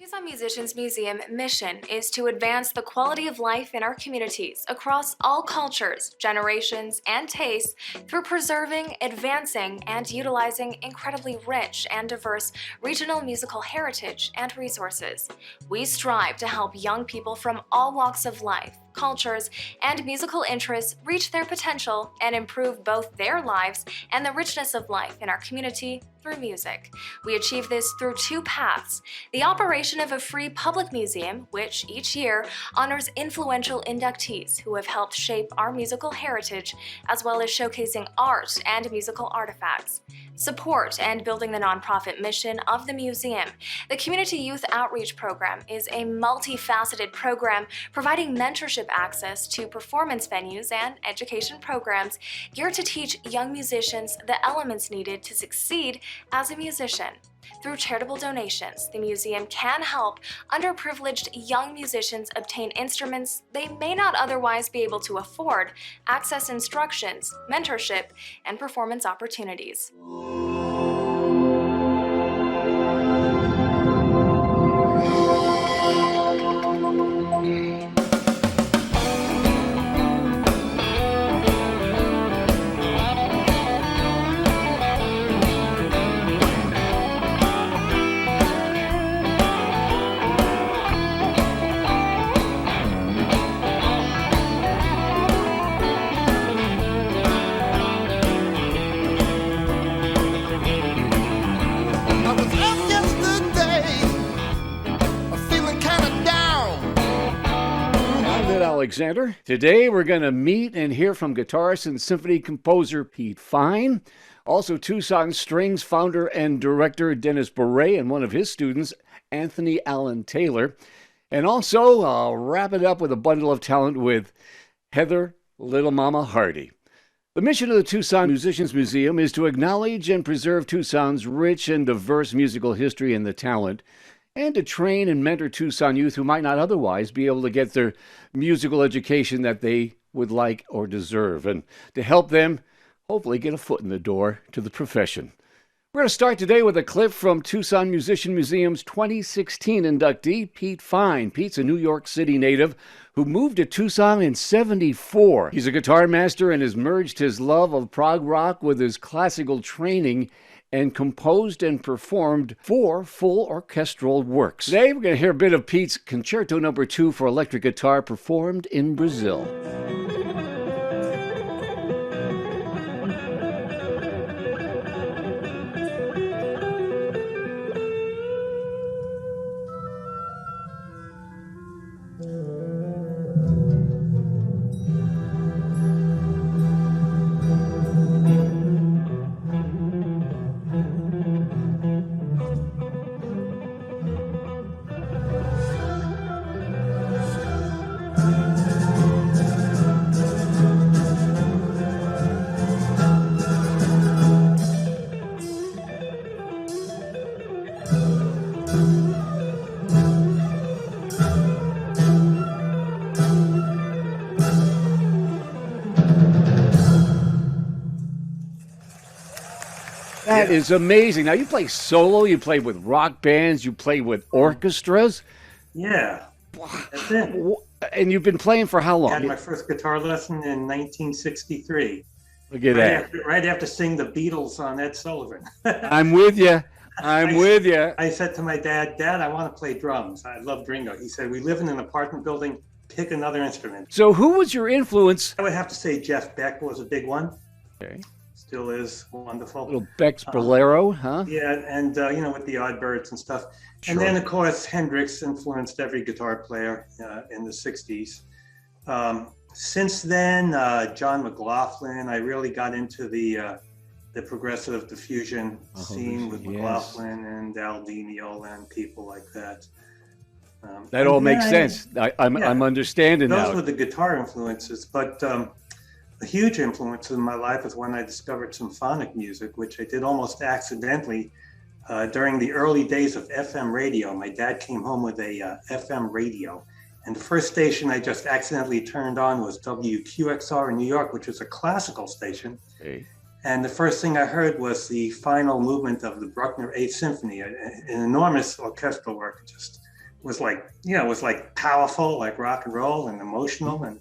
Tucson Musicians Museum mission is to advance the quality of life in our communities across all cultures, generations, and tastes through preserving, advancing, and utilizing incredibly rich and diverse regional musical heritage and resources. We strive to help young people from all walks of life, cultures, and musical interests reach their potential and improve both their lives and the richness of life in our community through music. We achieve this through two paths: the operation of a free public museum, which each year honors influential inductees who have helped shape our musical heritage, as well as showcasing art and musical artifacts. Support and building the nonprofit mission of the museum. The Community Youth Outreach Program is a multifaceted program providing mentorship access to performance venues and education programs geared to teach young musicians the elements needed to succeed as a musician. Through charitable donations, the museum can help underprivileged young musicians obtain instruments they may not otherwise be able to afford, access instructions, mentorship, and performance opportunities. Alexander. Today we're going to meet and hear from guitarist and symphony composer Pete Fine, also Tucson Strings founder and director Dennis Bourret, and one of his students, Anthony Allen Taylor. And also I'll wrap it up with a bundle of talent with Heather Little Mama Hardy. The mission of the Tucson Musicians Museum is to acknowledge and preserve Tucson's rich and diverse musical history and the talent, and to train and mentor Tucson youth who might not otherwise be able to get their musical education that they would like or deserve, and to help them hopefully get a foot in the door to the profession. We're going to start today with a clip from Tucson Musician Museum's 2016 inductee, Pete Fine. Pete's a New York City native who moved to Tucson in '74. He's a guitar master and has merged his love of prog rock with his classical training and composed and performed 4 full orchestral works. Today, we're going to hear a bit of Pete's Concerto No. 2 for electric guitar performed in Brazil. That is amazing. Now, you play solo, you play with rock bands, you play with orchestras. Yeah, that's it. And you've been playing for how long? I had my first guitar lesson in 1963. Look at that. Right after seeing the Beatles on Ed Sullivan. I'm with you. With you. I said to my dad, "Dad, I want to play drums. I love Ringo." He said, "We live in an apartment building. Pick another instrument." So who was your influence? I would have to say Jeff Beck was a big one. Okay. Still is wonderful. Little Beck's Bolero, huh? Yeah, and with the Oddbirds and stuff. Sure. And then, of course, Hendrix influenced every guitar player in the 60s. Since then, John McLaughlin, I really got into the progressive diffusion scene with McLaughlin and Al Di Meola and people like that. That all makes sense. I'm understanding now. Those were the guitar influences, but a huge influence in my life was when I discovered symphonic music, which I did almost accidentally during the early days of FM radio. My dad came home with a FM radio, and the first station I just accidentally turned on was WQXR in New York, which was a classical station. Okay. And the first thing I heard was the final movement of the Bruckner Eighth Symphony, an enormous orchestral work, just was like, it was like powerful, like rock and roll and emotional, and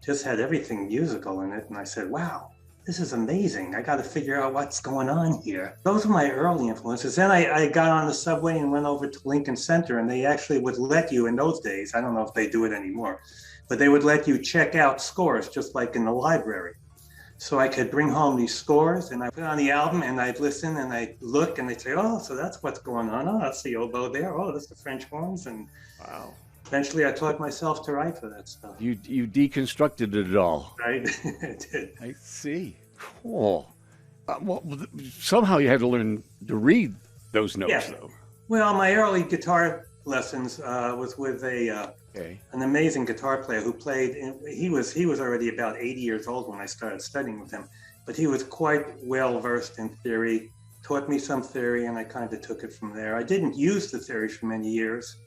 just had everything musical in it. And I said, wow, this is amazing. I got to figure out what's going on here. Those were my early influences. Then I got on the subway and went over to Lincoln Center, and they actually would let you, in those days, I don't know if they do it anymore, but they would let you check out scores just like in the library. So I could bring home these scores and I put on the album and I'd listen and I'd look and they'd say, oh, so that's what's going on. Oh, that's the oboe there. Oh, that's the French horns. And Wow. eventually I taught myself to write for that stuff. You deconstructed it all. Right? I did. I see. Cool. Well, somehow you had to learn to read those notes, though. Well, my early guitar lessons was with an amazing guitar player who played. He was already about 80 years old when I started studying with him, but he was quite well versed in theory. Taught me some theory, and I kind of took it from there. I didn't use the theory for many years,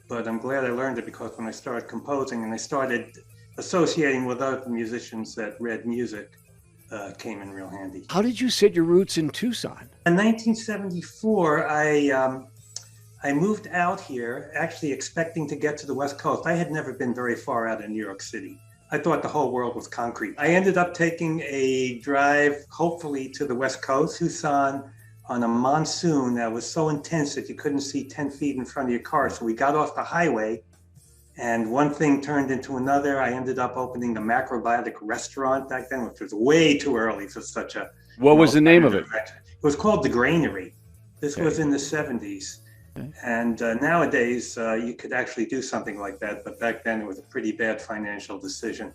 but I'm glad I learned it, because when I started composing and I started associating with other musicians that read music, came in real handy. How did you set your roots in Tucson? In 1974, I moved out here, actually expecting to get to the West Coast. I had never been very far out of New York City. I thought the whole world was concrete. I ended up taking a drive, hopefully, to the West Coast, Tucson, on a monsoon that was so intense that you couldn't see 10 feet in front of your car. So we got off the highway, and one thing turned into another. I ended up opening the macrobiotic restaurant back then, which was way too early for such a... What was the name of it? It was called The Granary. This was in the 70s. And nowadays, you could actually do something like that. But back then, it was a pretty bad financial decision.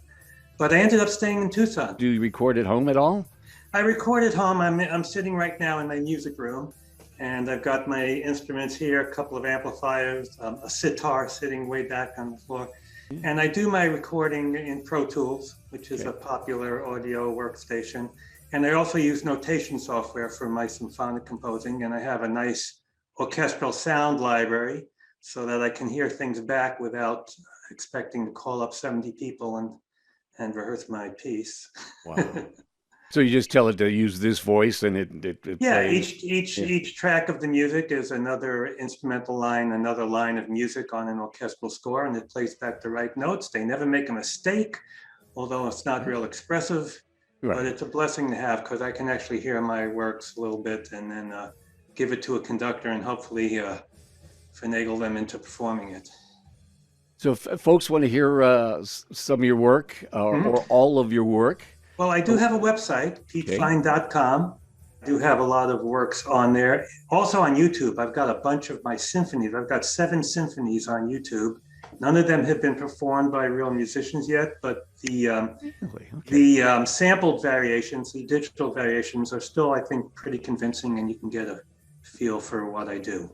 But I ended up staying in Tucson. Do you record at home at all? I record at home. I'm sitting right now in my music room. And I've got my instruments here, a couple of amplifiers, a sitar sitting way back on the floor. And I do my recording in Pro Tools, which is a popular audio workstation. And I also use notation software for my symphonic composing. And I have a nice orchestral sound library so that I can hear things back without expecting to call up 70 people and rehearse my piece. Wow. So you just tell it to use this voice and it plays. Each track of the music is another instrumental line, another line of music on an orchestral score, and it plays back the right notes. They never make a mistake, although it's not real expressive, but it's a blessing to have, because I can actually hear my works a little bit and then give it to a conductor and hopefully finagle them into performing it. So if folks want to hear some of your work or all of your work. Well, I do have a website, petefine.com. I do have a lot of works on there. Also on YouTube, I've got a bunch of my symphonies. I've got 7 symphonies on YouTube. None of them have been performed by real musicians yet, but the sampled variations, the digital variations are still, I think, pretty convincing, and you can get a feel for what I do.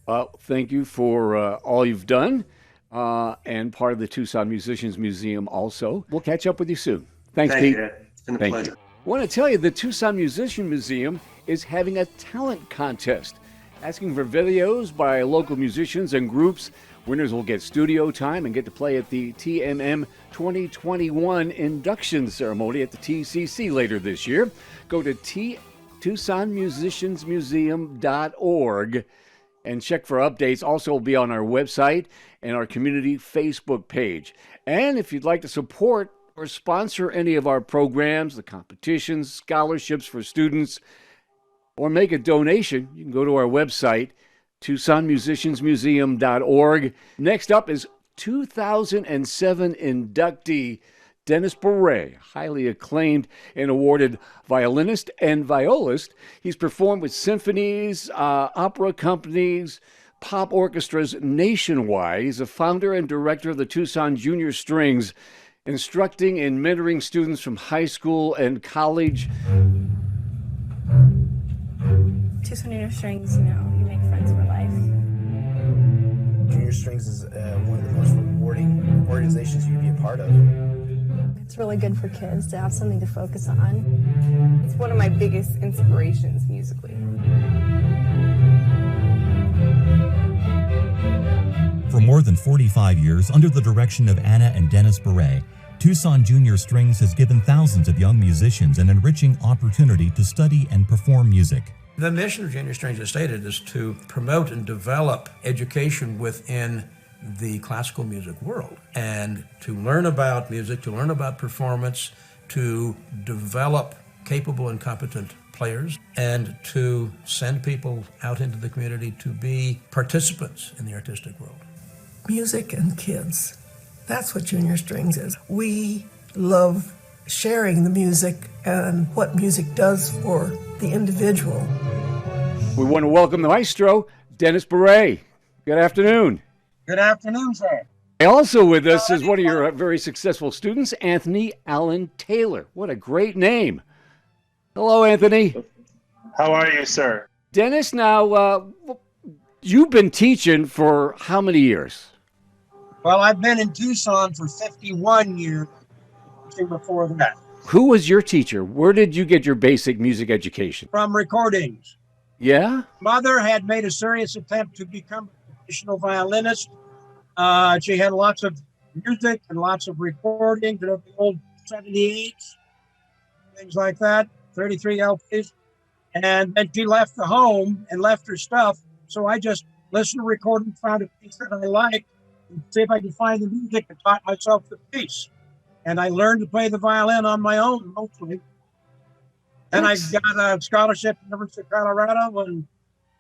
Well, thank you for all you've done and part of the Tucson Musicians Museum also. We'll catch up with you soon. Thanks, Pete. You. It's been a pleasure. I want to tell you the Tucson Musician Museum is having a talent contest, asking for videos by local musicians and groups. Winners will get studio time and get to play at the TMM 2021 induction ceremony at the TCC later this year. Go to TucsonMusiciansMuseum.org and check for updates. Also will be on our website and our community Facebook page. And if you'd like to support or sponsor any of our programs, the competitions, scholarships for students, or make a donation, you can go to our website, TucsonMusiciansMuseum.org. Next up is 2007 inductee Dennis Bourret, highly acclaimed and awarded violinist and violist. He's performed with symphonies, opera companies, pop orchestras nationwide. He's a founder and director of the Tucson Junior Strings, instructing and mentoring students from high school and college. Tucson Junior Strings, you make friends for life. Junior Strings is one of the most rewarding organizations you can be a part of. It's really good for kids to have something to focus on. It's one of my biggest inspirations musically. For more than 45 years, under the direction of Anna and Dennis Beret, Tucson Junior Strings has given thousands of young musicians an enriching opportunity to study and perform music. The mission of Junior Strings, as stated, is to promote and develop education within the classical music world and to learn about music, to learn about performance, to develop capable and competent players, and to send people out into the community to be participants in the artistic world. Music and kids. That's what Junior Strings is. We love sharing the music and what music does for the individual. We want to welcome the maestro, Dennis Bourret. Good afternoon. Good afternoon, sir. Also with us is one of your very successful students, Anthony Allen Taylor. What a great name. Hello, Anthony. How are you, sir? Dennis, now, you've been teaching for how many years? Well, I've been in Tucson for 51 years before that. Who was your teacher? Where did you get your basic music education? From recordings. Yeah? Mother had made a serious attempt to become a professional violinist. She had lots of music and lots of recordings, the old 78s, things like that, 33 LPs. And then she left the home and left her stuff. So I just listened to recordings, found a piece that I liked, and see if I could find the music and taught myself the piece. And I learned to play the violin on my own, mostly. And I got a scholarship at the University of Colorado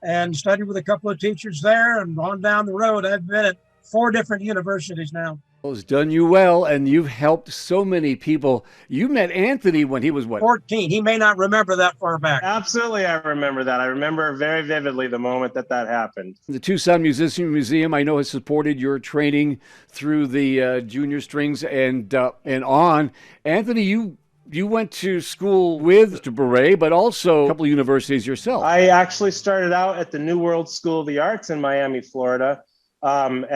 and studied with a couple of teachers there. And on down the road, I've been at 4 different universities now. Well, it's done you well, and you've helped so many people. You met Anthony when he was what? 14. He may not remember that far back. Absolutely, I remember that. I remember very vividly the moment that happened. The Tucson Musician Museum, I know, has supported your training through the junior strings and on. Anthony, you went to school with Mr. Bourret, but also a couple of universities yourself. I actually started out at the New World School of the Arts in Miami, Florida. And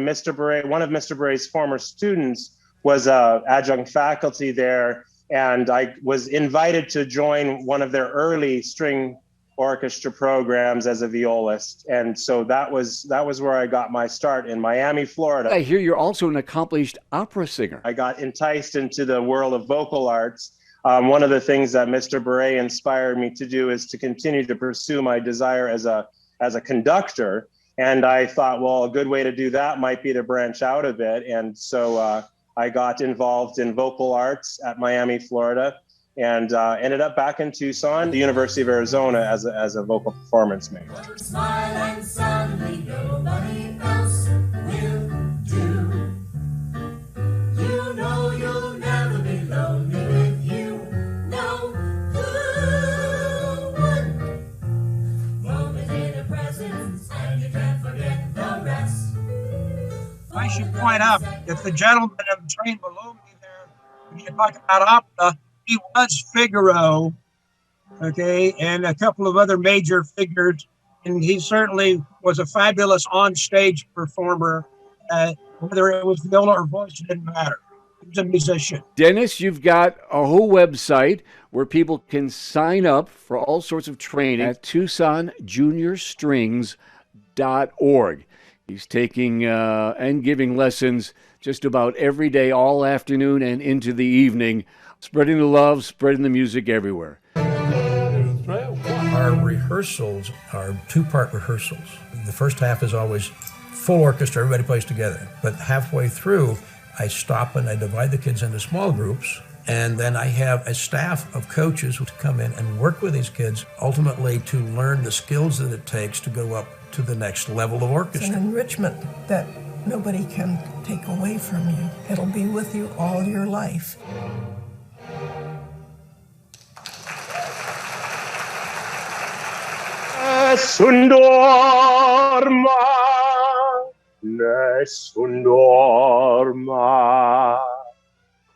Mr. Bourret, one of Mr. Bourret's former students, was adjunct faculty there, and I was invited to join one of their early string orchestra programs as a violist, and so that was where I got my start in Miami, Florida. I hear you're also an accomplished opera singer. I got enticed into the world of vocal arts. One of the things that Mr. Bourret inspired me to do is to continue to pursue my desire as a conductor. And I thought, well, a good way to do that might be to branch out a bit. And so I got involved in vocal arts at Miami, Florida, and ended up back in Tucson, the University of Arizona, as a vocal performance major. Smile and suddenly nobody else will do. You know you'll never be lonely with you. No, who would? Moment in a presence and you can't forget the rest. I should point out that the gentleman on the train below me there, when you talk about opera, he was Figaro, okay, and a couple of other major figures, and he certainly was a fabulous on-stage performer. Whether it was viola or voice, it didn't matter. He was a musician. Dennis, you've got a whole website where people can sign up for all sorts of training at TucsonJuniorStrings.org. He's taking and giving lessons just about every day, all afternoon and into the evening, spreading the love, spreading the music everywhere. Our rehearsals are 2-part rehearsals. The first half is always full orchestra, everybody plays together. But halfway through, I stop and I divide the kids into small groups. And then I have a staff of coaches who come in and work with these kids, ultimately to learn the skills that it takes to go up to the next level of orchestra. It's an enrichment that nobody can take away from you. It'll be with you all your life. Nessun dorma,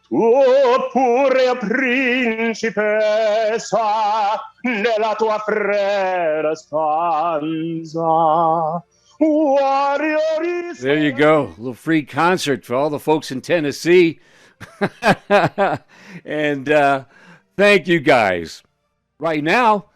tu pure principessa, nella tua fredda stanza. There you go, a little free concert for all the folks in Tennessee. And thank you guys. Right now,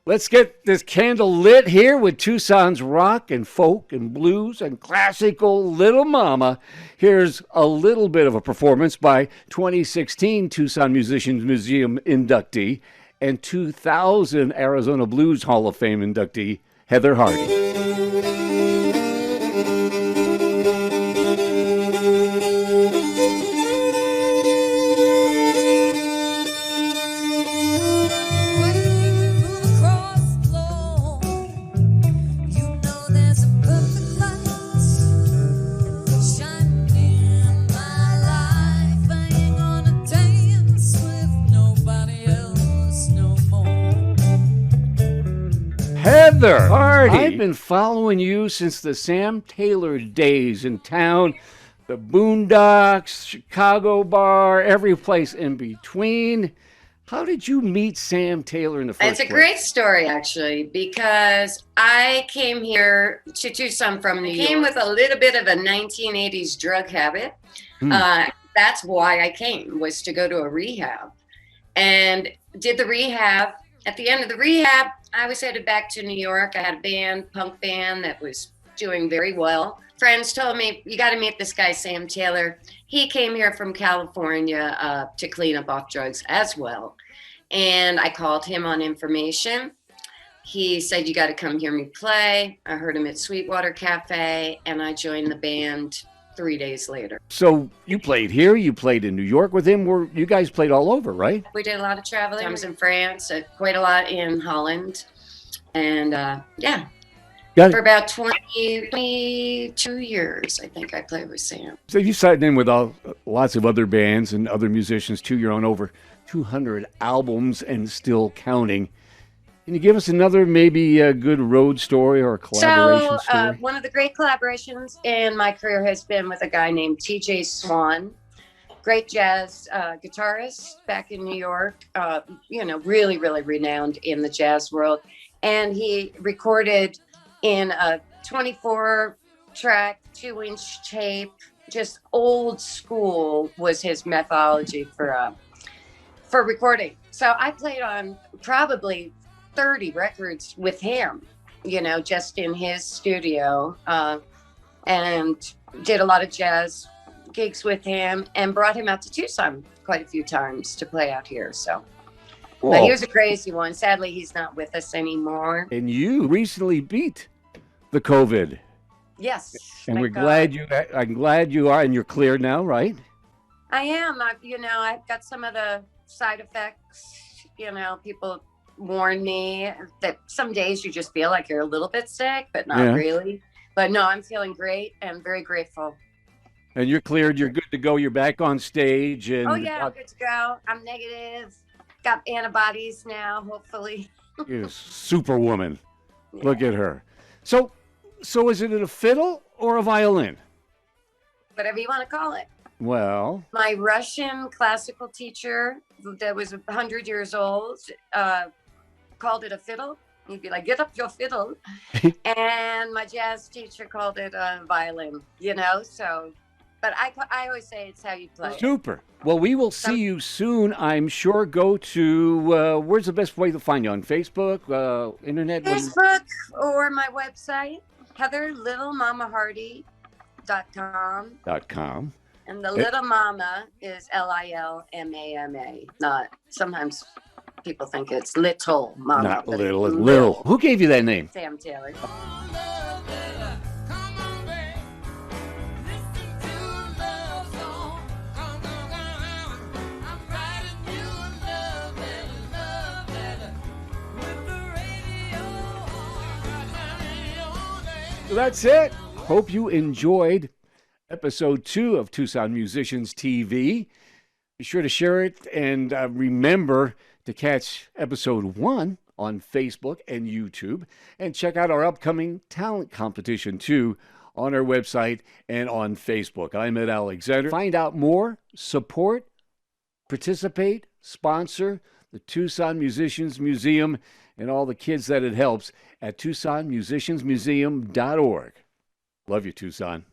let's get this candle lit here with Tucson's rock and folk and blues and classical Little Mama. Here's a little bit of a performance by 2016 Tucson Musicians Museum inductee and 2000 Arizona Blues Hall of Fame inductee, Heather Hardy. Heather, Hardy, I've been following you since the Sam Taylor days in town. The Boondocks, Chicago Bar, every place in between. How did you meet Sam Taylor in the first place? It's a great story, actually, because I came here to Tucson from New York. I came with a little bit of a 1980s drug habit. That's why I came, was to go to a rehab. And did the rehab. At the end of the rehab, I was headed back to New York. I had a band, punk band, that was doing very well. Friends told me, you got to meet this guy, Sam Taylor. He came here from California to clean up off drugs as well. And I called him on information. He said, you got to come hear me play. I heard him at Sweetwater Cafe, and I joined the band 3 days later. So you played here, you played in New York with him, you guys played all over, right? We did a lot of traveling. I was in France, quite a lot in Holland. And for about 22 years, I think I played with Sam. So you sat in with lots of other bands and other musicians too. You're on over 200 albums and still counting. Can you give us another maybe a good road story or a collaboration story? One of the great collaborations in my career has been with a guy named TJ Swan. Great jazz guitarist back in New York, really, really renowned in the jazz world. And he recorded in a 24-track, 2-inch tape, just old school was his methodology for recording. So I played on probably 30 records with him, just in his studio, and did a lot of jazz gigs with him and brought him out to Tucson quite a few times to play out here. So but he was a crazy one. Sadly, he's not with us anymore. And you recently beat the COVID. Yes. And I'm glad you are, and you're cleared now, right? I am. I've got some of the side effects. People warn me that some days you just feel like you're a little bit sick, but not really. But no, I'm feeling great and very grateful. And you're cleared. You're good to go. You're back on stage. And I'm good to go. I'm negative. Got antibodies now, hopefully. You're a superwoman. Yeah. Look at her. So is it a fiddle or a violin? Whatever you want to call it. Well, my Russian classical teacher that was 100 years old called it a fiddle. He'd be like, get up your fiddle. And my jazz teacher called it a violin, so. But I always say it's how you play. Super. Well, we will see you soon, I'm sure. Go to, where's the best way to find you? On Facebook, internet? Facebook or my website, HeatherLittleMamaHardy.com. And the Little Mama is Lilmama, not, sometimes people think it's Little Mama. Not little, it's little. Who gave you that name? Sam Taylor. So that's it. Hope you enjoyed episode 2 of Tucson Musicians TV. Be sure to share it and remember to catch episode 1 on Facebook and YouTube, and check out our upcoming talent competition too on our website and on Facebook. I'm Ed Alexander. Find out more, support, participate, sponsor the Tucson Musicians Museum and all the kids that it helps at TucsonMusiciansMuseum.org. Love you, Tucson.